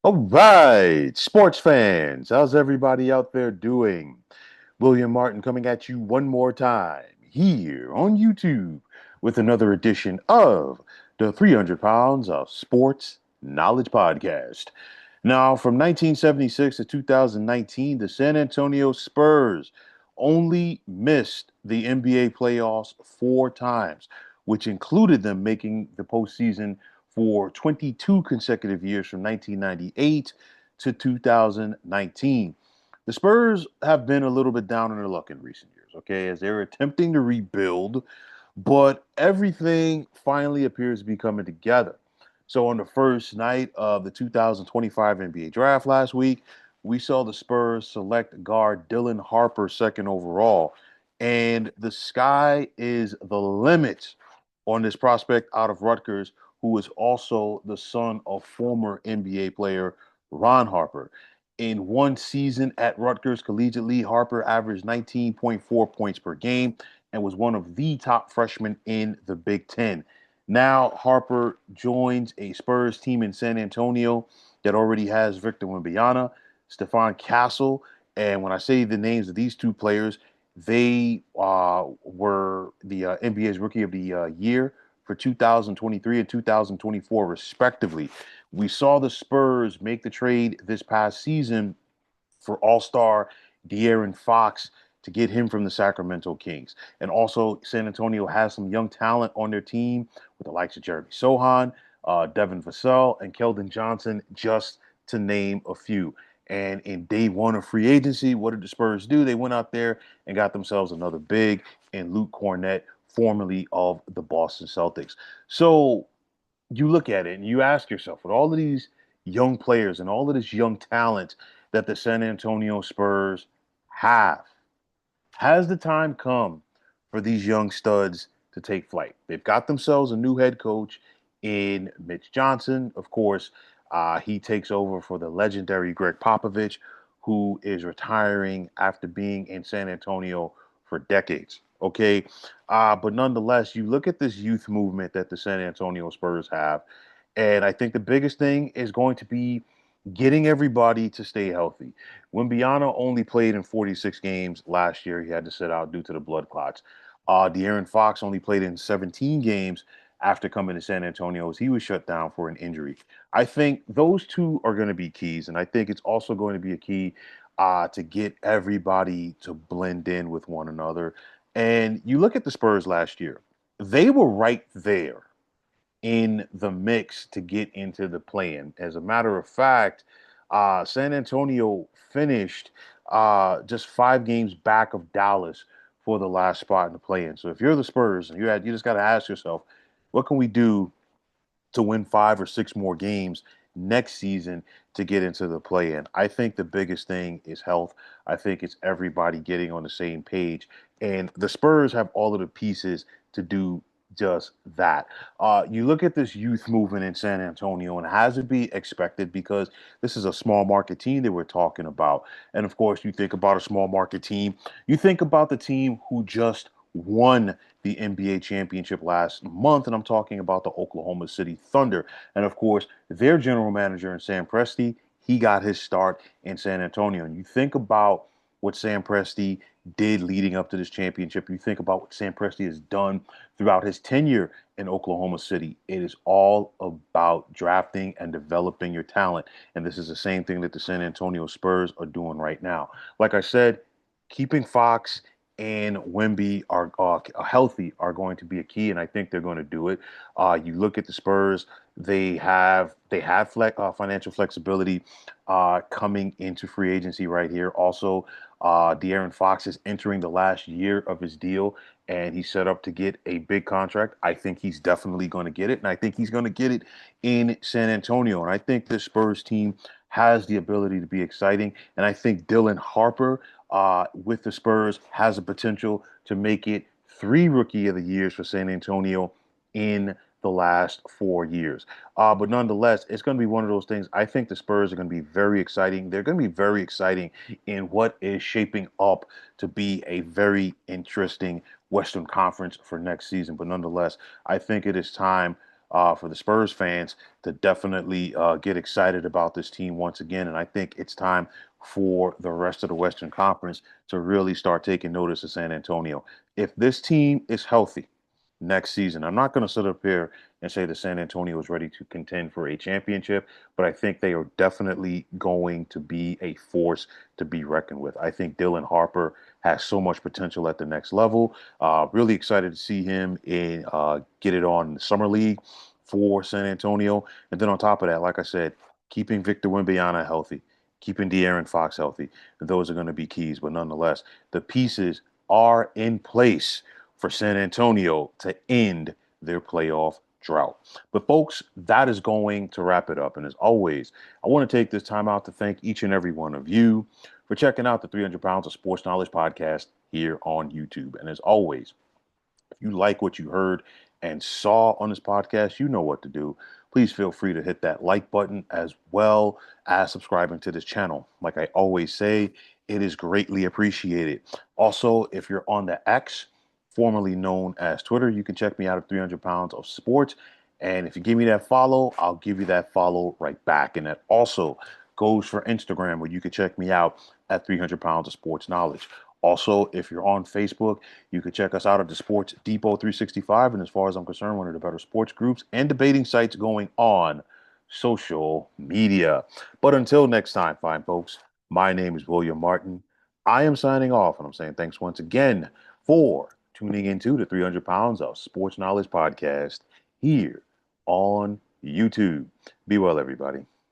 All right, sports fans, how's everybody out there doing? William Martin coming at you one more time here on YouTube with another edition of the 300 Pounds of Sports Knowledge Podcast. Now, from 1976 to 2019, the San Antonio Spurs only missed the NBA playoffs four times, which included them making the postseason for 22 consecutive years from 1998 to 2019. The Spurs have been a little bit down in their luck in recent years, okay, as they're attempting to rebuild, but everything finally appears to be coming together. So, on the first night of the 2025 NBA draft last week, we saw the Spurs select guard Dylan Harper second overall. And the sky is the limit on this prospect out of Rutgers, who is also the son of former NBA player Ron Harper. In one season at Rutgers collegiately, Harper averaged 19.4 points per game and was one of the top freshmen in the Big Ten. Now Harper joins a Spurs team in San Antonio that already has Victor Wembanyama, Stephon Castle, and when I say the names of these two players, they were the NBA's Rookie of the Year for 2023 and 2024, respectively. We saw the Spurs make the trade this past season for All-Star De'Aaron Fox to get him from the Sacramento Kings. And also, San Antonio has some young talent on their team with the likes of Jeremy Sohan, Devin Vassell, and Keldon Johnson, just to name a few. And in day one of free agency, what did the Spurs do? They went out there and got themselves another big in Luke Cornett, formerly of the Boston Celtics. So you look at it and you ask yourself, with all of these young players and all of this young talent that the San Antonio Spurs have, has the time come for these young studs to take flight? They've got themselves a new head coach in Mitch Johnson. Of course, he takes over for the legendary Greg Popovich, who is retiring after being in San Antonio for decades. Okay. But nonetheless, you look at this youth movement that the San Antonio Spurs have, and I think the biggest thing is going to be getting everybody to stay healthy. Wembanyama only played in 46 games last year. He had to sit out due to the blood clots. De'Aaron Fox only played in 17 games after coming to San Antonio as he was shut down for an injury. I think those two are going to be keys, and I think it's also going to be a key to get everybody to blend in with one another. And you look at the Spurs last year, they were right there in the mix to get into the play-in. As a matter of fact, San Antonio finished just 5 games back of Dallas for the last spot in the play-in. So if you're the Spurs, and you just got to ask yourself, what can we do to win 5 or 6 more games next season to get into the play-in? I think the biggest thing is health. I think it's everybody getting on the same page, and the Spurs have all of the pieces to do just that. You look at this youth movement in San Antonio, and it has to be expected because this is a small market team that we're talking about. And of course, you think about a small market team, you think about the team who just won the NBA championship last month, and I'm talking about the Oklahoma City Thunder. And of course, their general manager in Sam Presti, he got his start in San Antonio. And you think about what Sam Presti did leading up to this championship. You think about what Sam Presti has done throughout his tenure in Oklahoma City. It is all about drafting and developing your talent. And this is the same thing that the San Antonio Spurs are doing right now. Like I said, keeping Fox and Wemby are healthy are going to be a key, and I think they're going to do it. You look at the Spurs; they have financial flexibility coming into free agency right here. Also, De'Aaron Fox is entering the last year of his deal, and he's set up to get a big contract. I think he's definitely going to get it, and I think he's going to get it in San Antonio. And I think this Spurs team has the ability to be exciting, and I think Dylan Harper with the Spurs has the potential to make it 3 Rookie of the Years for San Antonio in the last 4 years. But nonetheless, it's going to be one of those things. I think the Spurs are going to be very exciting. They're going to be very exciting in what is shaping up to be a very interesting Western Conference for next season. But nonetheless, I think it is time. for the Spurs fans to definitely get excited about this team once again. And I think it's time for the rest of the Western Conference to really start taking notice of San Antonio. If this team is healthy next season, I'm not going to sit up here and say that San Antonio is ready to contend for a championship, but I think they are definitely going to be a force to be reckoned with. I think Dylan Harper has so much potential at the next level. Really excited to see him get it on the summer league for San Antonio, and then on top of that, like I said, keeping Victor Wembanyama healthy, keeping De'Aaron Fox healthy, those are going to be keys. But nonetheless, the pieces are in place for San Antonio to end their playoff drought. But folks, that is going to wrap it up. And as always, I want to take this time out to thank each and every one of you for checking out the 300 Pounds of Sports Knowledge podcast here on YouTube. And as always, if you like what you heard and saw on this podcast, you know what to do. Please feel free to hit that like button as well as subscribing to this channel. Like I always say, it is greatly appreciated. Also, if you're on the X, formerly known as Twitter, you can check me out at 300 Pounds of Sports. And if you give me that follow, I'll give you that follow right back. And that also goes for Instagram, where you can check me out at 300 Pounds of Sports Knowledge. Also, if you're on Facebook, you can check us out at the Sports Depot 365. And as far as I'm concerned, one of the better sports groups and debating sites going on social media. But until next time, fine folks, my name is William Martin. I am signing off, and I'm saying thanks once again for tuning into the 300 Pounds of Sports Knowledge podcast here on YouTube. Be well, everybody.